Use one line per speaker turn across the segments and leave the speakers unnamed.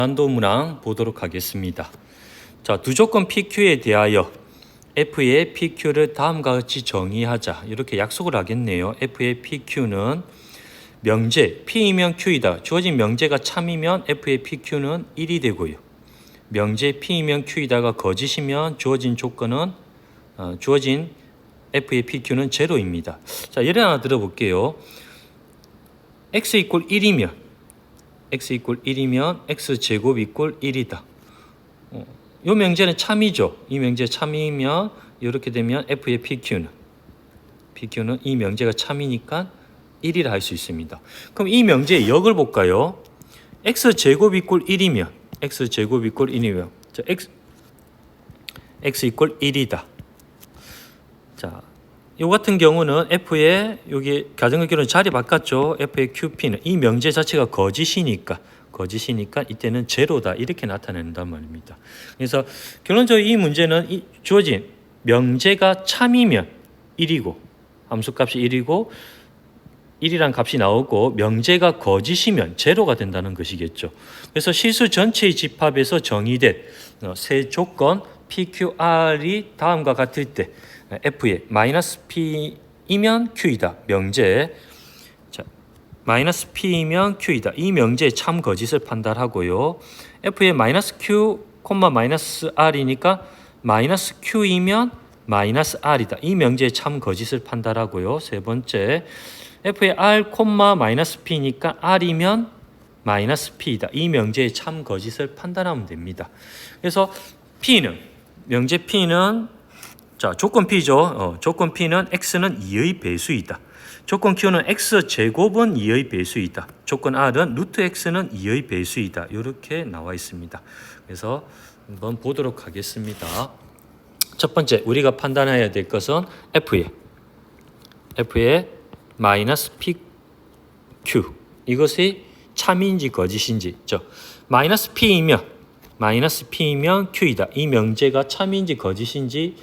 난도 문항 보도록 하겠습니다. 자, 두 조건 PQ에 대하여 F의 PQ를 다음과 같이 정의하자. 이렇게 약속을 하겠네요. F의 PQ는 명제 P이면 Q이다. 주어진 명제가 참이면 F의 PQ는 1이 되고요. 명제 P이면 Q이다가 거짓이면 주어진 조건은 주어진 F의 PQ는 제로입니다. 자, 예를 하나 들어볼게요. x 이퀄 1이면 x제곱 이퀄 1이다. 이 명제는 참이죠. 이 명제 참이면 이렇게 되면 F의 PQ는 이 명제가 참이니까 1이라 할 수 있습니다. 그럼 이 명제의 역을 볼까요? x제곱 이퀄 1이면 자, x 이퀄 1이다. 자, 이 같은 경우는 F의 여기 가정교로는 자리 바꿨죠. F의 QP는 이 명제 자체가 거짓이니까 이때는 제로다 이렇게 나타낸단 말입니다. 그래서 결론적으로 이 문제는 주어진 명제가 참이면 1이고 함수값이 1이고 1이란 값이 나오고 명제가 거짓이면 제로가 된다는 것이겠죠. 그래서 실수 전체의 집합에서 정의된 세 조건 PQR이 다음과 같을 때 F의 마이너스 P이면 Q이다. 명제 자, 마이너스 P이면 Q이다. 이 명제의 참 거짓을 판단하고요. F의 마이너스 Q, 마이너스 R이니까 마이너스 Q이면 마이너스 R이다. 이 명제의 참 거짓을 판단하고요. 세 번째 F의 R, 마이너스 P니까 R이면 마이너스 P이다. 이 명제의 참 거짓을 판단하면 됩니다. 그래서 P는 명제 P는 자, 조건 P죠. 조건 P는 X는 2의 배수이다. 조건 Q는 X제곱은 2의 배수이다. 조건 R은 루트 X는 2의 배수이다. 이렇게 나와 있습니다. 그래서 한번 보도록 하겠습니다. 첫 번째 우리가 판단해야 될 것은 F의 마이너스 PQ 이것이 참인지 거짓인지 마이너스 P이면 Q이다. 이 명제가 참인지 거짓인지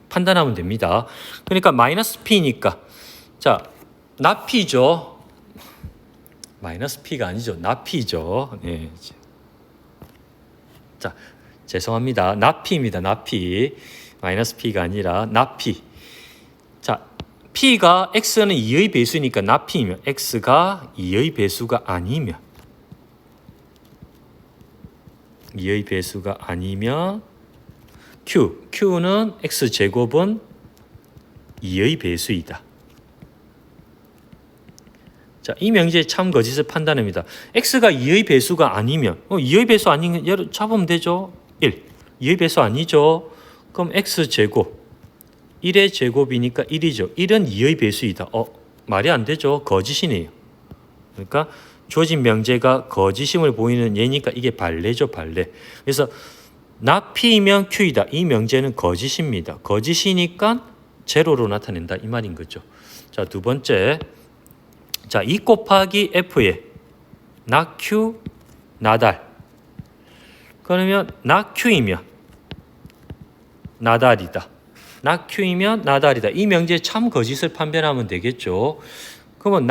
판단하면 됩니다. 그러니까 마이너스 P니까 자, 나P죠. 마이너스 P가 아니죠. 나P죠. 네. 자, 죄송합니다. 나P입니다. 나P. 마이너스 P가 아니라 나P. 자, P가 X는 2의 배수니까 나P이면 X가 2의 배수가 아니면 Q는 X제곱은 2의 배수이다. 자, 이 명제의 참 거짓을 판단합니다. X가 2의 배수가 아니면 2의 배수 아닌 예를 잡으면 되죠. 1. 2의 배수 아니죠. 그럼 X제곱 1의 제곱이니까 1이죠. 1은 2의 배수이다. 말이 안 되죠. 거짓이네요. 그러니까 주어진 명제가 거짓임을 보이는 예니까 이게 발레죠. 발레. 그래서 나P이면 Q이다. 이 명제는 거짓입니다. 거짓이니까 제로로 나타낸다. 이 말인 거죠. 자, 두 번째. 자, 2 곱하기 F의 나Q, 나달. 그러면 나Q이면 나달이다. 나Q이면 나달이다. 이 명제의 참 거짓을 판별하면 되겠죠. 그러면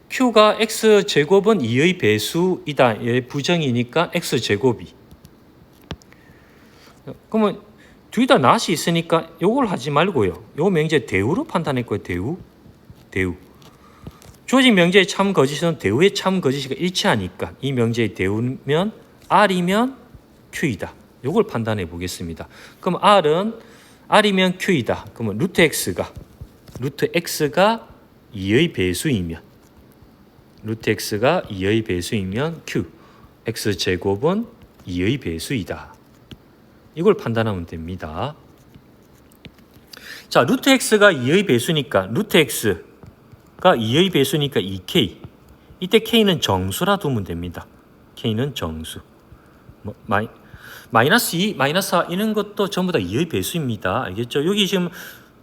Q가 X제곱은 2의 배수이다. 부정이니까 X제곱이. 그러면 둘 다 낫이 있으니까 요걸 하지 말고요. 요 명제 대우로 판단할 거예요. 대우. 주어진 명제의 참 거짓은 대우의 참 거짓이 일치하니까 이 명제의 대우면 R이면 Q이다. 요걸 판단해 보겠습니다. 그럼 R이면 Q이다. 그러면 루트 X가 2의 배수이면 Q. X제곱은 2의 배수이다. 이걸 판단하면 됩니다. 자, 루트 X가 2의 배수니까 2K. 이때 K는 정수라 두면 됩니다. K는 정수. 마이너스 2, 마이너스 4 이런 것도 전부 다 2의 배수입니다. 알겠죠? 여기 지금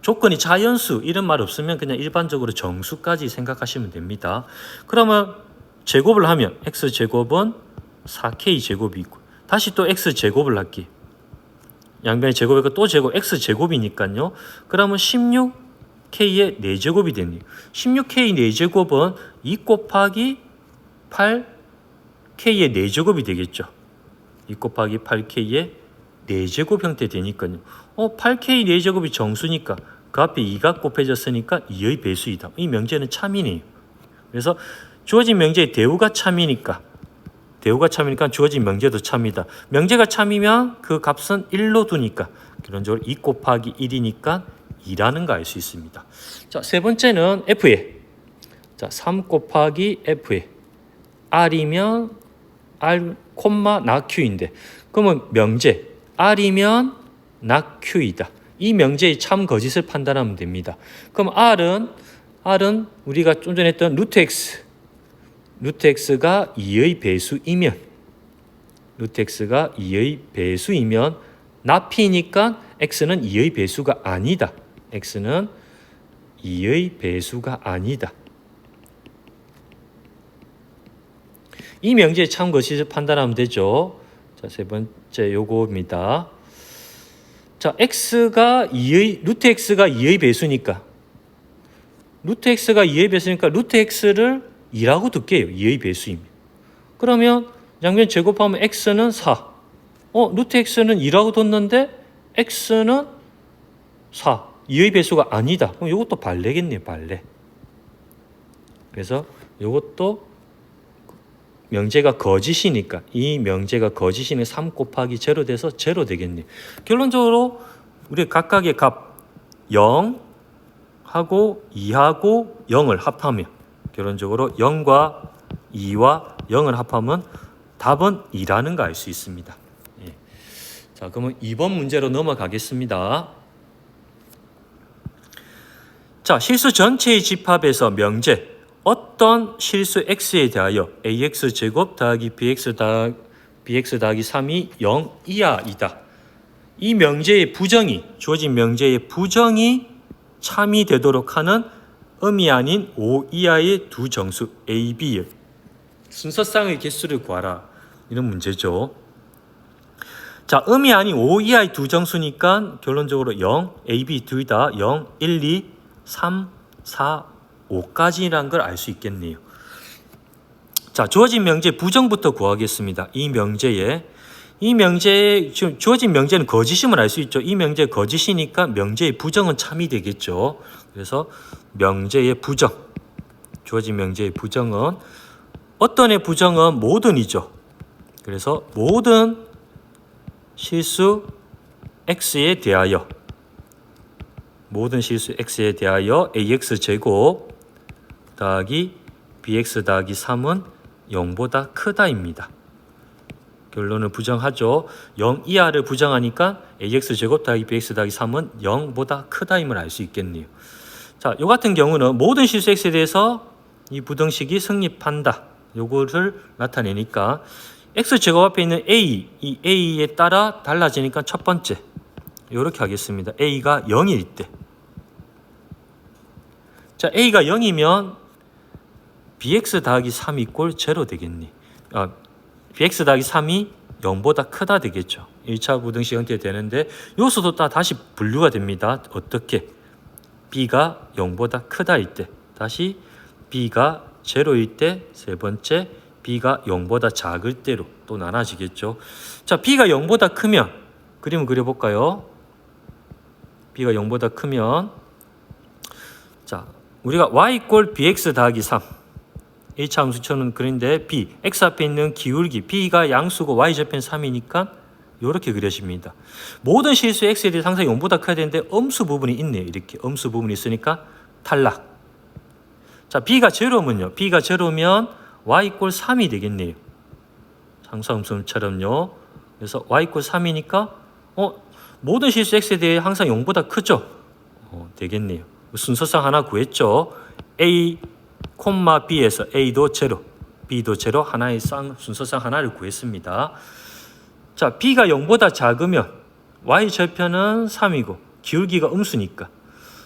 조건이 자연수 이런 말 없으면 그냥 일반적으로 정수까지 생각하시면 됩니다. 그러면 제곱을 하면 X제곱은 4K제곱이 있고 다시 또 X제곱을 할게요. 양변의 제곱이고 또 제곱 X제곱이니까요. 그러면 16K의 4제곱이 되네요. 16K 4제곱은 2 곱하기 8 k의 4제곱이 되겠죠. 2 곱하기 8k의 4제곱 형태 되니까요. 8k 4제곱이 정수니까 그 앞에 2가 곱해졌으니까 2의 배수이다. 이 명제는 참이네요. 그래서 주어진 명제의 대우가 참이니까 주어진 명제도 참이다. 명제가 참이면 그 값은 1로 두니까 결론적으로 2 곱하기 1이니까 2라는 거 알 수 있습니다. 자, 세 번째는 F에. 자, 3 곱하기 F에. R이면 R, 나 Q인데 그러면 명제 R이면 나 Q이다. 이 명제의 참 거짓을 판단하면 됩니다. 그럼 R은 우리가 좀 전에 했던 루트 X가 2의 배수이면 나 P니까 X는 2의 배수가 아니다. X는 2의 배수가 아니다. 이 명제의 참 거짓을 판단하면 되죠. 자, 세 번째 요거입니다. 자, 루트 X가 2의 배수니까 루트 X를 2라고 둘게요. 2의 배수이면. 그러면 양변 제곱하면 X는 4. 루트 X는 2라고 뒀는데 X는 4. 2의 배수가 아니다. 그럼 이것도 발레겠네요. 발레. 그래서 이것도 명제가 거짓이니까 이 명제가 거짓이니 3 곱하기 0 돼서 0 되겠네요. 결론적으로 우리 각각의 값 0하고 2하고 0을 합하면 결론적으로 0과 2와 0을 합하면 답은 2라는 거 알 수 있습니다. 예. 자, 그러면 2번 문제로 넘어가겠습니다. 자, 실수 전체의 집합에서 명제 어떤 실수 x에 대하여 ax제곱 더하기 bx 더하기 3이 0 이하이다. 이 명제의 주어진 명제의 부정이 참이 되도록 하는 음이 아닌 5 이하의 두 정수 a, b의 순서쌍의 개수를 구하라. 이런 문제죠. 자, 음이 아닌 5 이하의 두 정수니까 결론적으로 0, a, b 둘 다 0, 1, 2, 3, 4, 5까지라는 걸 알 수 있겠네요. 자, 주어진 명제 부정부터 구하겠습니다. 이 명제에 지금 주어진 명제는 거짓임을 알 수 있죠. 이 명제 거짓이니까 명제의 부정은 참이 되겠죠. 그래서 명제의 부정, 주어진 명제의 부정은 어떤 의 부정은 모든이죠. 그래서 모든 실수 x에 대하여 ax제곱 더하기 bx 더하기 3은 0보다 크다입니다. 결론을 부정하죠. 0 이하를 부정하니까 ax제곱 더하기 bx 더하기 3은 0보다 크다임을 알 수 있겠네요. 자, 요 같은 경우는 모든 실수 x에 대해서 이 부등식이 성립한다. 요거를 나타내니까 x제곱 앞에 있는 a, 이 a에 따라 달라지니까 첫 번째 요렇게 하겠습니다. a가 0일 때. 자, a가 0이면 bx 더하기 3 이꼴 0 되겠니? bx 더하기 3이 0보다 크다 되겠죠. 1차 부등식 형태 되는데 요소도 다시 분류가 됩니다. 어떻게? b가 0보다 크다일 때, 다시 b가 0일 때, 세 번째 b가 0보다 작을 때로 또 나눠지겠죠. 자, b가 0보다 크면 그림을 그려볼까요? b가 0보다 크면 자, 우리가 y 꼴 bx 더하기 3 1차 함수처럼 그린데 b, x 앞에 있는 기울기 b가 양수고 y 좌표는 3이니까 이렇게 그려집니다. 모든 실수 x에 대해 항상 0보다 커야 되는데 음수 부분이 있네요. 이렇게 음수 부분이 있으니까 탈락. 자, b가 0면요. b가 0면 y 꼴 3이 되겠네요. 상수함수처럼요. 그래서 y 꼴 3이니까 모든 실수 x에 대해 항상 0보다 크죠. 되겠네요. 순서상 하나 구했죠. a, b에서 a도 0, b도 0 하나의 순서상 하나를 구했습니다. 자, b가 0보다 작으면 y 절편은 3이고 기울기가 음수니까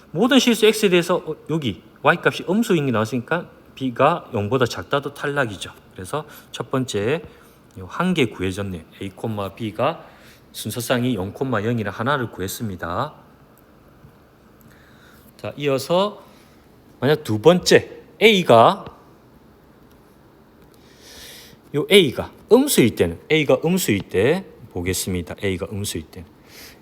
모든 실수 x에 대해서 여기 y 값이 음수인 게 나왔으니까 b가 0보다 작다도 탈락이죠. 그래서 첫 번째 한 개 구해졌네요. a, b가 순서상이 0, 0이라 하나를 구했습니다. 자, 이어서 만약 두 번째 a가 요 A가 음수일 때는 A가 음수일 때 보겠습니다. A가 음수일 때.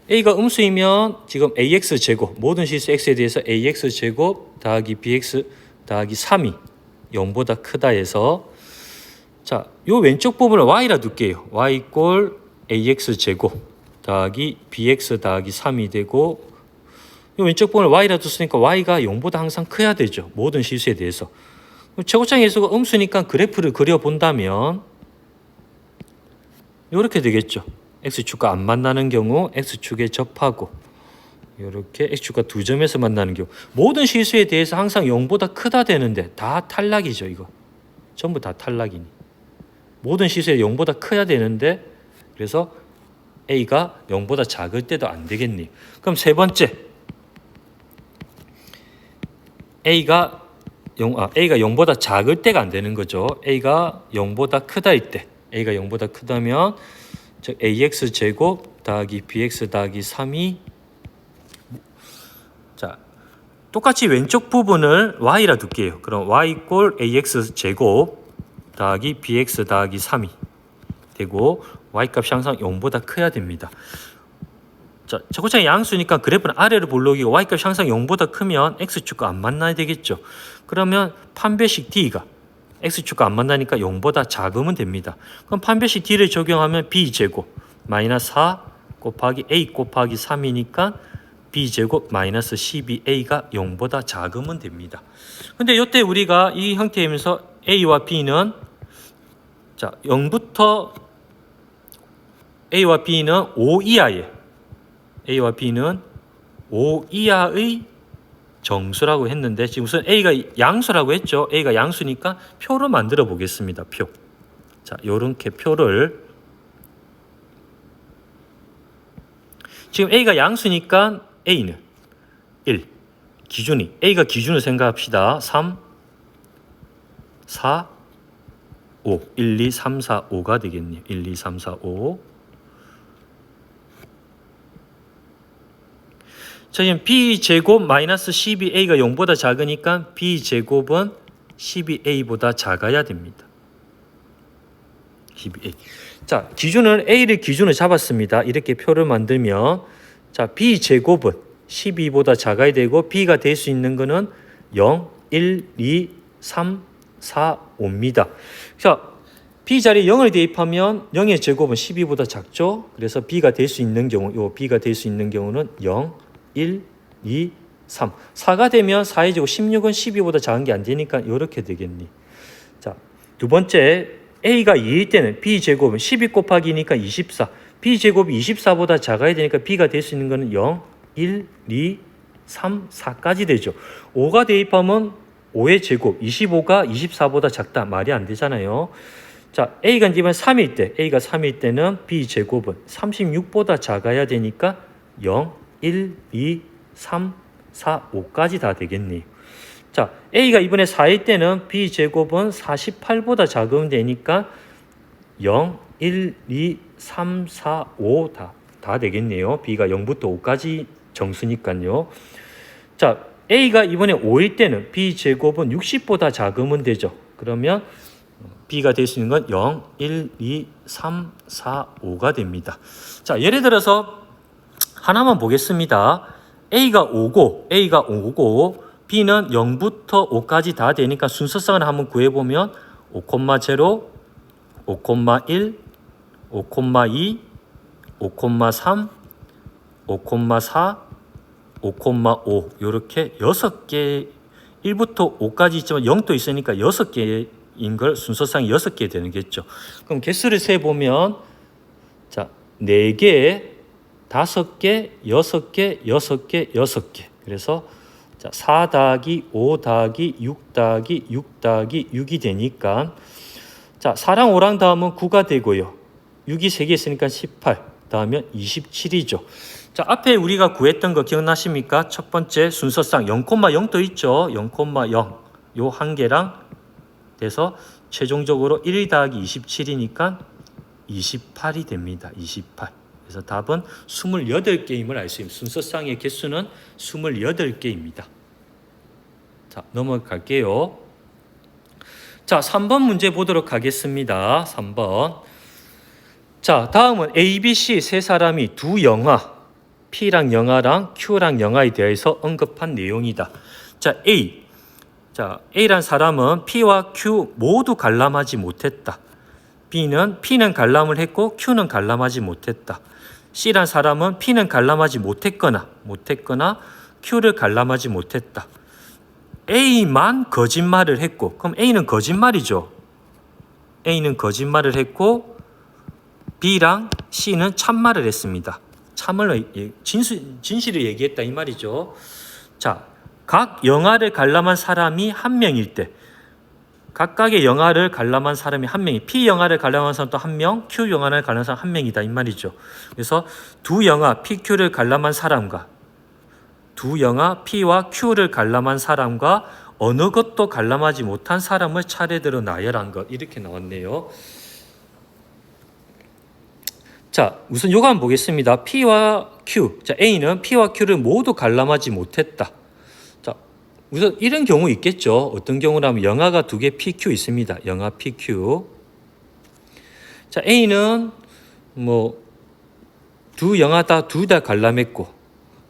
A가 음수이면 지금 AX 제곱 모든 실수 X에 대해서 AX 제곱 더하기 BX 더하기 3이 0보다 크다 해서 자, 요 왼쪽 부분을 Y라 둘게요. Y 꼴 AX 제곱 더하기 BX 더하기 3이 되고 요 왼쪽 부분을 Y라 뒀으니까 Y가 0보다 항상 커야 되죠. 모든 실수에 대해서. 최고차의 해수가 음수니까 그래프를 그려본다면 이렇게 되겠죠. X축과 안 만나는 경우 X축에 접하고 이렇게 X축과 두 점에서 만나는 경우 모든 실수에 대해서 항상 0보다 크다 되는데 다 탈락이죠. 이거 전부 다 탈락이니 모든 실수에 0보다 커야 되는데 그래서 A가 0보다 작을 때도 안 되겠니. 그럼 세 번째 A가 0보다 작을 때가 안 되는 거죠. A가 0보다 크다일 때 A가 0보다 크다면 즉 AX 제곱 더하기 BX 더하기 3이 자 똑같이 왼쪽 부분을 Y라 둘게요. 그럼 Y 꼴 AX 제곱 더하기 BX 더하기 3이 되고 Y값이 항상 0보다 커야 됩니다. 자, 최고차의 양수니까 그래프는 아래로 볼록이고 Y값이 항상 0보다 크면 X축과 안 만나야 되겠죠. 그러면 판별식 D가 X축과 안 만나니까 0보다 작으면 됩니다. 그럼 판별식 D를 적용하면 B제곱 마이너스 4 곱하기 A 곱하기 3이니까 B제곱 마이너스 12A가 0보다 작으면 됩니다. 근데 이때 우리가 이 형태이면서 A와 B는 자 0부터 A와 B는 5 이하의 A와 B는 5 이하의 정수라고 했는데 지금 우선 A가 양수라고 했죠. A가 양수니까 표로 만들어 보겠습니다. 표. 자, 요렇게 표를 지금 A가 양수니까 A는 1 기준이 A가 기준을 생각합시다. 3 4 5 1 2 3 4 5가 되겠네요. 1 2 3 4 5 자, 지금 B제곱 마이너스 12A가 0보다 작으니까 B제곱은 12A보다 작아야 됩니다. 12A. 자, 기준을 A를 기준으로 잡았습니다. 이렇게 표를 만들면 자, B제곱은 12보다 작아야 되고 B가 될 수 있는 거는 0, 1, 2, 3, 4, 5입니다. 자, B 자리에 0을 대입하면 0의 제곱은 12보다 작죠. 그래서 B가 될 수 있는 경우, 요 B가 될 수 있는 경우는 0, 1, 2, 3. 4가 되면 4의 제곱 16은 12보다 작은 게 안 되니까 이렇게 되겠니. 자, 두 번째 A가 2일 때는 B제곱은 12 곱하기니까 24. B제곱이 24보다 작아야 되니까 B가 될 수 있는 거는 0, 1, 2, 3, 4까지 되죠. 5가 대입하면 5의 제곱 25가 24보다 작다. 말이 안 되잖아요. 자, A가 이제 3일 때 A가 3일 때는 B제곱은 36보다 작아야 되니까 0, 1, 2, 3, 4, 5까지 다 되겠니. 자, A가 이번에 4일 때는 B제곱은 48보다 작으면 되니까 0, 1, 2, 3, 4, 5 다 되겠네요. B가 0부터 5까지 정수니까요. 자, A가 이번에 5일 때는 B제곱은 60보다 작으면 되죠. 그러면 B가 될 수 있는 건 0, 1, 2, 3, 4, 5가 됩니다. 자, 예를 들어서 하나만 보겠습니다. A가 5고 B는 0부터 5까지 다 되니까 순서상을 한번 구해보면 5,0, 5,1, 5,2, 5,3, 5,4, 5,5 이렇게 6개 1부터 5까지 있지만 0도 있으니까 6개인 걸 순서상 6개 되는겠죠. 그럼 개수를 세보면 자 4개 5개, 6개, 6개, 6개. 그래서 자, 4 더하기 5 더하기 6 더하기 6 더하기 6이 되니까 자, 4랑 5랑 더하면 9가 되고요. 6이 3개 있으니까 18 더하면 27이죠. 자, 앞에 우리가 구했던 거 기억나십니까? 첫 번째 순서상 0,0도 있죠. 0,0 요 한 개랑 돼서 최종적으로 1 더하기 27이니까 28이 됩니다. 28. 그래서 답은 28개임을 알 수 있습니다. 순서상의 개수는 28개입니다. 자, 넘어갈게요. 자, 3번 문제 보도록 하겠습니다. 3번. 자, 다음은 A, B, C 세 사람이 두 영화, P랑 영화랑 Q랑 영화에 대해서 언급한 내용이다. 자, A. 자, A란 사람은 P와 Q 모두 관람하지 못했다. P는 관람을 했고 Q는 관람하지 못했다. C란 사람은 P는 관람하지 못했거나 Q를 관람하지 못했다. A만 거짓말을 했고, 그럼 A는 거짓말이죠. A는 거짓말을 했고 B랑 C는 참말을 했습니다. 진실을 얘기했다 이 말이죠. 자, 각 영화를 관람한 사람이 한 명일 때, 각각의 영화를 관람한 사람이 한 명이, P 영화를 관람한 사람도 한 명, Q 영화를 관람한 사람 한 명이다 이 말이죠. 그래서 두 영화 PQ를 관람한 사람과 두 영화 P와 Q를 관람한 사람과 어느 것도 관람하지 못한 사람을 차례대로 나열한 것, 이렇게 나왔네요. 자, 우선 요거 한번 보겠습니다. P와 Q. 자, A는 P와 Q를 모두 관람하지 못했다. 자, 우선 이런 경우 있겠죠. 어떤 경우라면 영화가 두 개 PQ 있습니다. 영화 PQ. 자, A는 두 영화 둘 다 관람했고,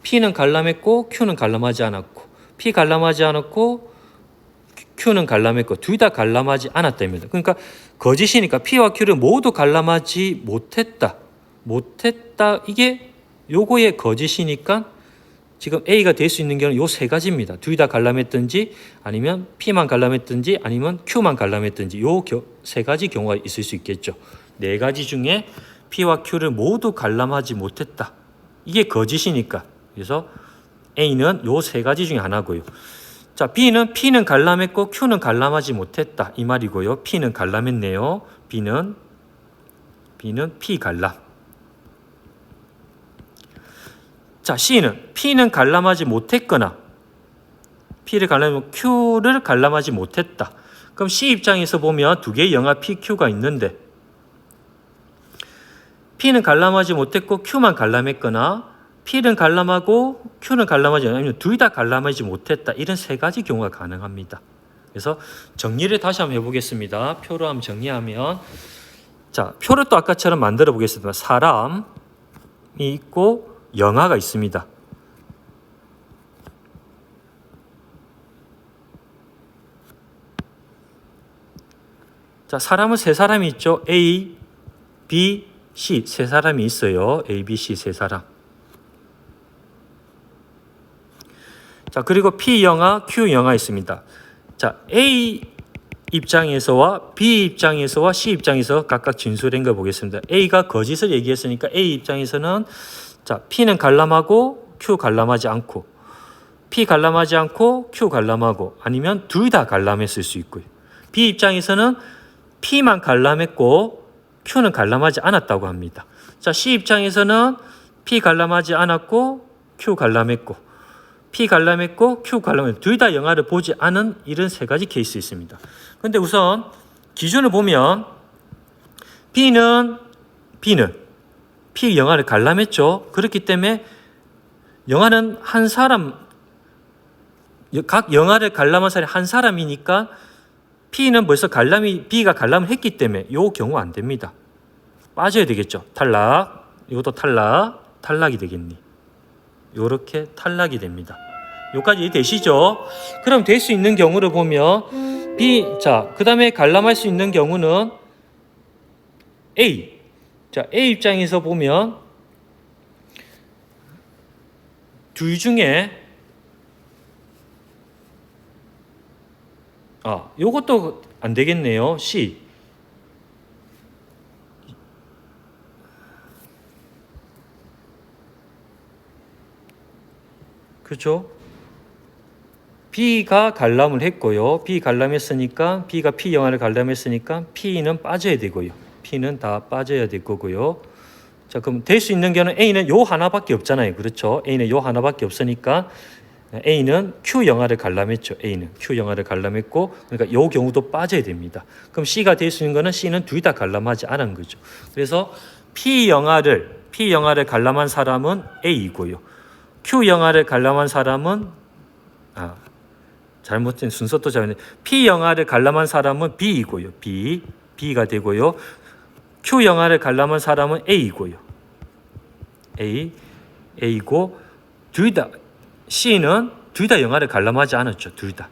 P는 관람했고 Q는 관람하지 않았고, P 관람하지 않았고 Q는 관람했고, 둘 다 관람하지 않았답니다. 그러니까 거짓이니까 P와 Q를 모두 관람하지 못했다. 이게 요거의 거짓이니까 지금 A가 될 수 있는 경우는 요 세 가지입니다. 둘 다 관람했든지 아니면 P만 관람했든지 아니면 Q만 관람했든지 요 세 가지 경우가 있을 수 있겠죠. 네 가지 중에 P와 Q를 모두 관람하지 못했다. 이게 거짓이니까. 그래서 A는 요 세 가지 중에 하나고요. 자, B는 P는 관람했고 Q는 관람하지 못했다 이 말이고요. P는 관람했네요. B는 P 관람. 자, C는 P는 관람하지 못했거나 P를 관람하고 Q를 관람하지 못했다. 그럼 C 입장에서 보면 두 개의 영화 PQ가 있는데 P는 관람하지 못했고 Q만 관람했거나 P는 관람하고 Q는 관람하지 않으면 둘 다 관람하지 못했다. 이런 세 가지 경우가 가능합니다. 그래서 정리를 다시 한번 해보겠습니다. 표로 한번 정리하면, 자, 표를 또 아까처럼 만들어 보겠습니다. 사람이 있고 영화가 있습니다. 자, 사람은 세 사람이 있죠. A, B, C 세 사람이 있어요. A, B, C 세 사람. 자, 그리고 P 영화, Q 영화 있습니다. 자, A 입장에서와 B 입장에서와 C 입장에서 각각 진술한 거 보겠습니다. A가 거짓을 얘기했으니까 A 입장에서는 자, P는 관람하고 Q 관람하지 않고, P 관람하지 않고 Q 관람하고, 아니면 둘 다 관람했을 수 있고요. B 입장에서는 P만 관람했고 Q는 관람하지 않았다고 합니다. 자, C 입장에서는 P 관람하지 않았고 Q 관람했고, P 관람했고 Q 관람했고, 둘 다 영화를 보지 않은 이런 세 가지 케이스 있습니다. 그런데 우선 기준을 보면 B는 P 영화를 관람했죠. 그렇기 때문에 영화는 한 사람, 각 영화를 관람한 사람이 한 사람이니까 P는 벌써 B가 관람을 했기 때문에 이 경우 안 됩니다. 빠져야 되겠죠. 탈락. 이것도 탈락이 되겠니. 이렇게 탈락이 됩니다. 여기까지 되시죠? 그럼 될 수 있는 경우를 보면 자, 그 다음에 관람할 수 있는 경우는 A. 자, A 입장에서 보면 둘 중에 요것도 안 되겠네요. C. 그렇죠? B가 관람을 했고요. B 관람했으니까 B가 P 영화를 관람했으니까 P는 빠져야 되고요. P는 다 빠져야 될 거고요. 자, 그럼 될 수 있는 경우는 A는 요 하나밖에 없잖아요. 그렇죠? A는 요 하나밖에 없으니까 A는 Q 영화를 관람했죠. A는 Q 영화를 관람했고, 그러니까 요 경우도 빠져야 됩니다. 그럼 C가 될 수 있는 거는 C는 둘 다 관람하지 않은 거죠. 그래서 P 영화를 관람한 사람은 A이고요. Q 영화를 관람한 사람은 잘못된 순서도 잘못된. P 영화를 관람한 사람은 B이고요. B가 되고요. Q 영화를 관람한 사람은 A이고요. A고 둘 다 C는 둘 다 영화를 관람하지 않았죠. 둘 다.